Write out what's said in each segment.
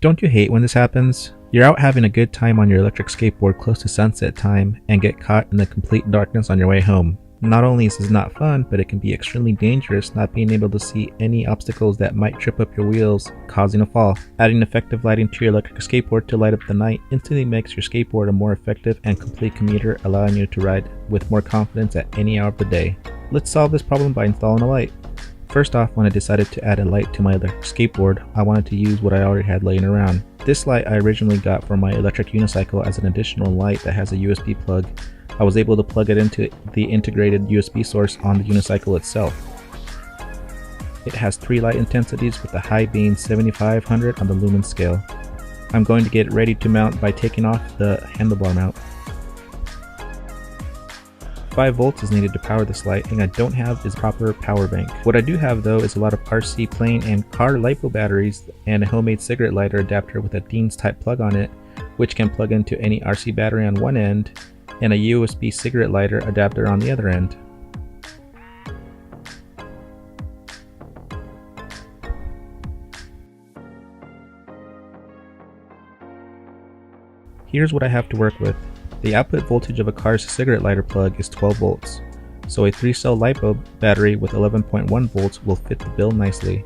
Don't you hate when this happens? You're out having a good time on your electric skateboard close to sunset time and get caught in the complete darkness on your way home. Not only is this not fun, but it can be extremely dangerous not being able to see any obstacles that might trip up your wheels, causing a fall. Adding effective lighting to your electric skateboard to light up the night instantly makes your skateboard a more effective and complete commuter, allowing you to ride with more confidence at any hour of the day. Let's solve this problem by installing a light. First off, when I decided to add a light to my electric skateboard, I wanted to use what I already had laying around. This light I originally got for my electric unicycle as an additional light that has a USB plug. I was able to plug it into the integrated USB source on the unicycle itself. It has 3 light intensities with the high being 7500 on the Lumens scale. I'm going to get it ready to mount by taking off the handlebar mount. 5 volts is needed to power this light, and I don't have is proper power bank. What I do have though is a lot of RC plane and car LiPo batteries and a homemade cigarette lighter adapter with a Dean's type plug on it, which can plug into any RC battery on one end and a USB cigarette lighter adapter on the other end. Here's what I have to work with. The output voltage of a car's cigarette lighter plug is 12 volts, so a 3-cell LiPo battery with 11.1 volts will fit the bill nicely.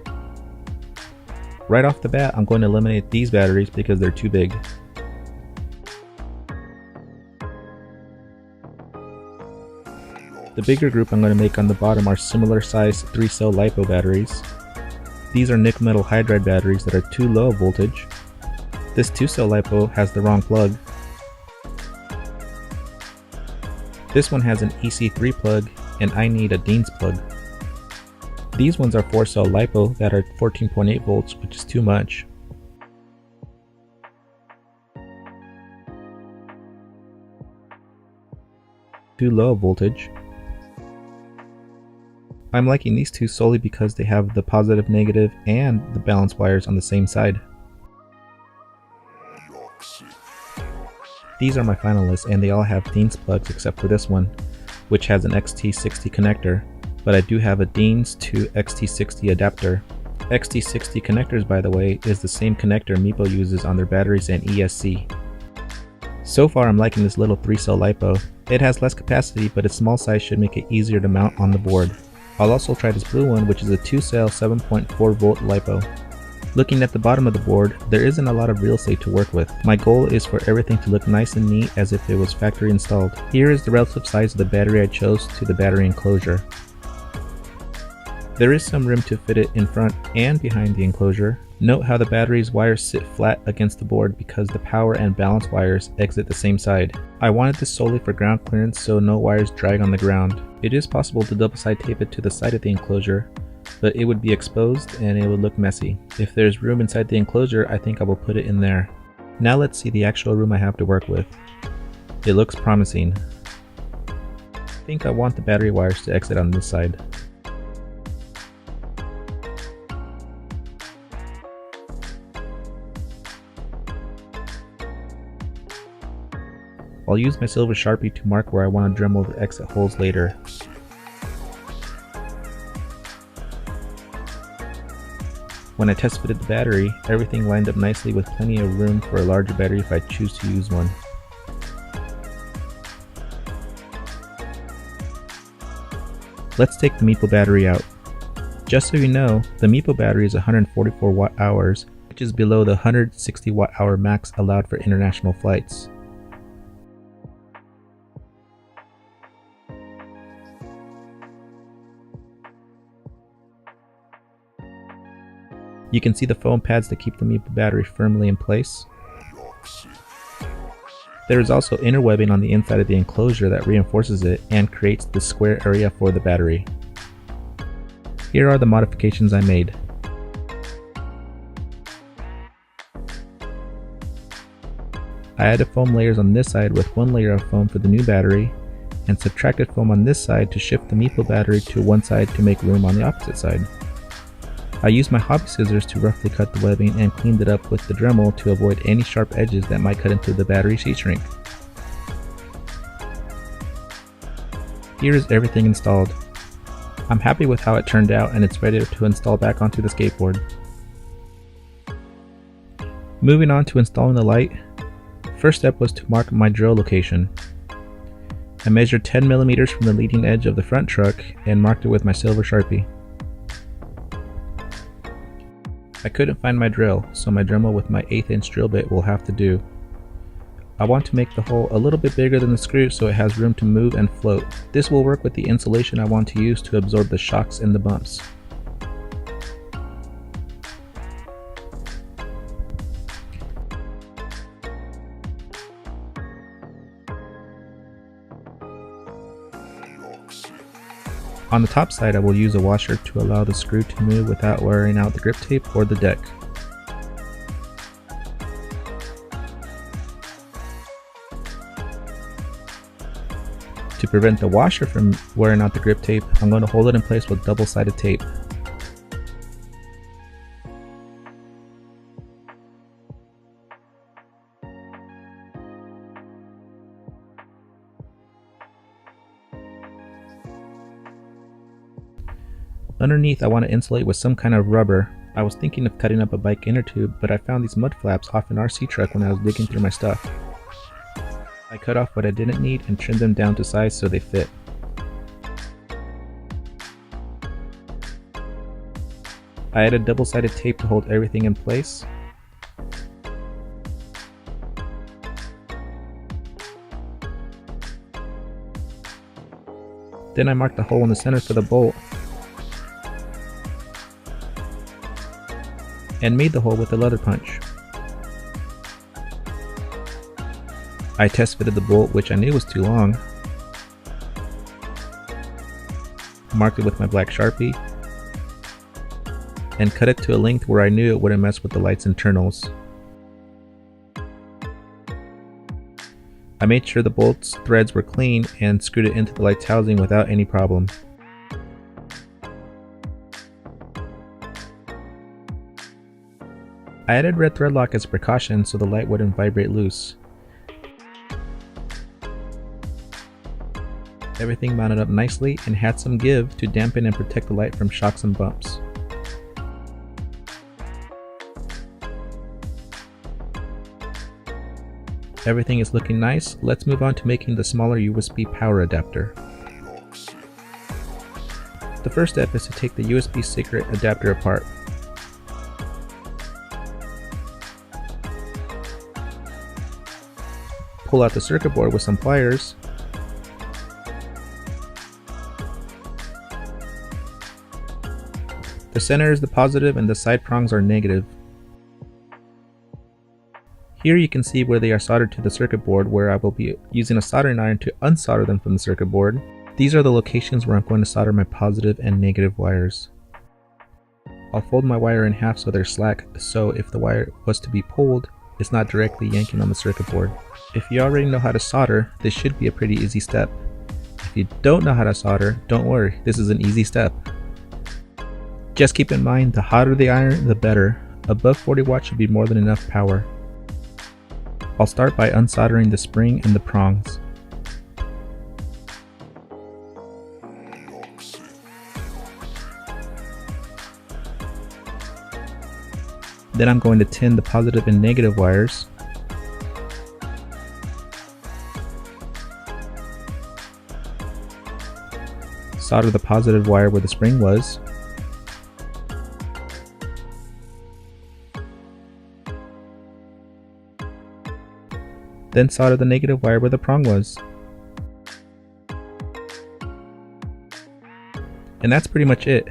Right off the bat, I'm going to eliminate these batteries because they're too big. The bigger group I'm going to make on the bottom are similar size 3-cell LiPo batteries. These are nickel metal hydride batteries that are too low voltage. This 2-cell LiPo has the wrong plug. This one has an EC3 plug, and I need a Dean's plug. These ones are 4-cell LiPo that are 14.8 volts, which is too much. Too low voltage. I'm liking these two solely because they have the positive, negative, and the balance wires on the same side. These are my finalists, and they all have Dean's plugs except for this one, which has an XT60 connector, but I do have a Dean's to XT60 adapter. XT60 connectors, by the way, is the same connector Meepo uses on their batteries and ESC. So far I'm liking this little 3-cell LiPo. It has less capacity, but its small size should make it easier to mount on the board. I'll also try this blue one, which is a 2-cell 7.4 volt LiPo. Looking at the bottom of the board, there isn't a lot of real estate to work with. My goal is for everything to look nice and neat as if it was factory installed. Here is the relative size of the battery I chose to the battery enclosure. There is some room to fit it in front and behind the enclosure. Note how the battery's wires sit flat against the board because the power and balance wires exit the same side. I wanted this solely for ground clearance so no wires drag on the ground. It is possible to double side tape it to the side of the enclosure, but it would be exposed and it would look messy. If there's room inside the enclosure, I think I will put it in there. Now let's see the actual room I have to work with. It looks promising. I think I want the battery wires to exit on this side. I'll use my silver Sharpie to mark where I want to Dremel the exit holes later. When I test fitted the battery, everything lined up nicely with plenty of room for a larger battery if I choose to use one. Let's take the Meepo battery out. Just so you know, the Meepo battery is 144 watt hours, which is below the 160 watt hour max allowed for international flights. You can see the foam pads that keep the Meepo battery firmly in place. There is also inner webbing on the inside of the enclosure that reinforces it and creates the square area for the battery. Here are the modifications I made. I added foam layers on this side with one layer of foam for the new battery, and subtracted foam on this side to shift the Meepo battery to one side to make room on the opposite side. I used my hobby scissors to roughly cut the webbing and cleaned it up with the Dremel to avoid any sharp edges that might cut into the battery sheet shrink. Here is everything installed. I'm happy with how it turned out and it's ready to install back onto the skateboard. Moving on to installing the light, first step was to mark my drill location. I measured 10 millimeters from the leading edge of the front truck and marked it with my silver Sharpie. I couldn't find my drill, so my Dremel with my 1/8 inch drill bit will have to do. I want to make the hole a little bit bigger than the screw so it has room to move and float. This will work with the insulation I want to use to absorb the shocks and the bumps. On the top side, I will use a washer to allow the screw to move without wearing out the grip tape or the deck. To prevent the washer from wearing out the grip tape, I'm going to hold it in place with double-sided tape. Underneath, I want to insulate with some kind of rubber. I was thinking of cutting up a bike inner tube, but I found these mud flaps off an RC truck when I was digging through my stuff. I cut off what I didn't need and trimmed them down to size so they fit. I added double-sided tape to hold everything in place. Then I marked the hole in the center for the bolt and made the hole with a leather punch. I test fitted the bolt, which I knew was too long, marked it with my black Sharpie, and cut it to a length where I knew it wouldn't mess with the light's internals. I made sure the bolt's threads were clean and screwed it into the light's housing without any problem. I added red thread lock as a precaution so the light wouldn't vibrate loose. Everything mounted up nicely and had some give to dampen and protect the light from shocks and bumps. Everything is looking nice. Let's move on to making the smaller USB power adapter. The first step is to take the USB cigarette adapter apart. Pull out the circuit board with some pliers. The center is the positive and the side prongs are negative. Here you can see where they are soldered to the circuit board, where I will be using a soldering iron to unsolder them from the circuit board. These are the locations where I'm going to solder my positive and negative wires. I'll fold my wire in half so they're slack, so if the wire was to be pulled, it's not directly yanking on the circuit board. If you already know how to solder, this should be a pretty easy step. If you don't know how to solder, don't worry, this is an easy step. Just keep in mind, the hotter the iron, the better. Above 40 watts should be more than enough power. I'll start by unsoldering the spring and the prongs. Then I'm going to tin the positive and negative wires. Solder the positive wire where the spring was. Then solder the negative wire where the prong was. And that's pretty much it.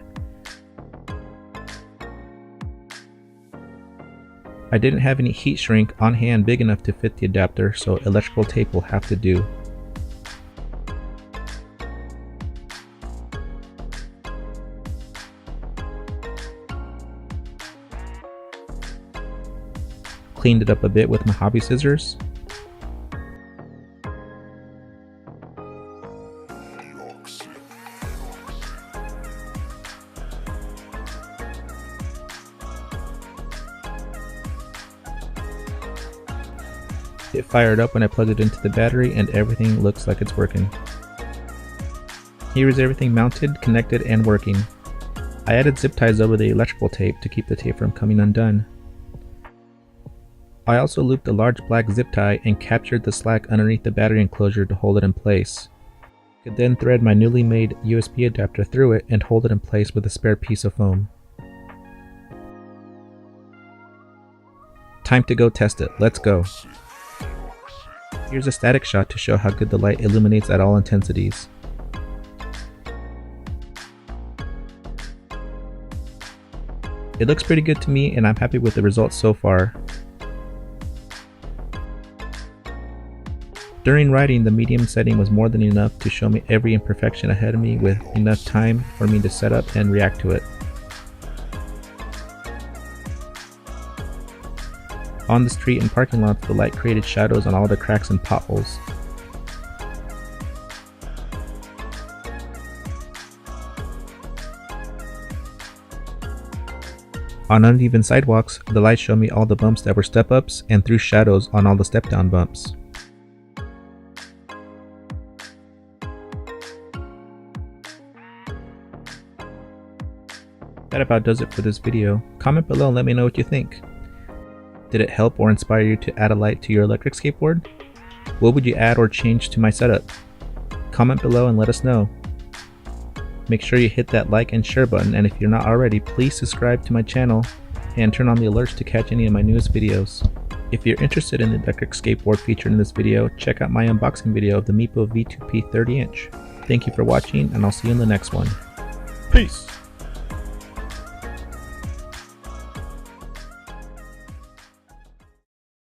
I didn't have any heat shrink on hand big enough to fit the adapter, so electrical tape will have to do. Cleaned it up a bit with my hobby scissors. It fired up when I plugged it into the battery and everything looks like it's working. Here is everything mounted, connected, and working. I added zip ties over the electrical tape to keep the tape from coming undone. I also looped a large black zip tie and captured the slack underneath the battery enclosure to hold it in place. I could then thread my newly made USB adapter through it and hold it in place with a spare piece of foam. Time to go test it, let's go. Here's a static shot to show how good the light illuminates at all intensities. It looks pretty good to me and I'm happy with the results so far. During writing, the medium setting was more than enough to show me every imperfection ahead of me with enough time for me to set up and react to it. On the street and parking lots, the light created shadows on all the cracks and potholes. On uneven sidewalks, the light showed me all the bumps that were step-ups and threw shadows on all the step-down bumps. That about does it for this video. Comment below and let me know what you think. Did it help or inspire you to add a light to your electric skateboard? What would you add or change to my setup? Comment below and let us know. Make sure you hit that like and share button, and if you're not already, please subscribe to my channel and turn on the alerts to catch any of my newest videos. If you're interested in the electric skateboard featured in this video, check out my unboxing video of the Meepo V2P 30-inch. Thank you for watching, and I'll see you in the next one. Peace!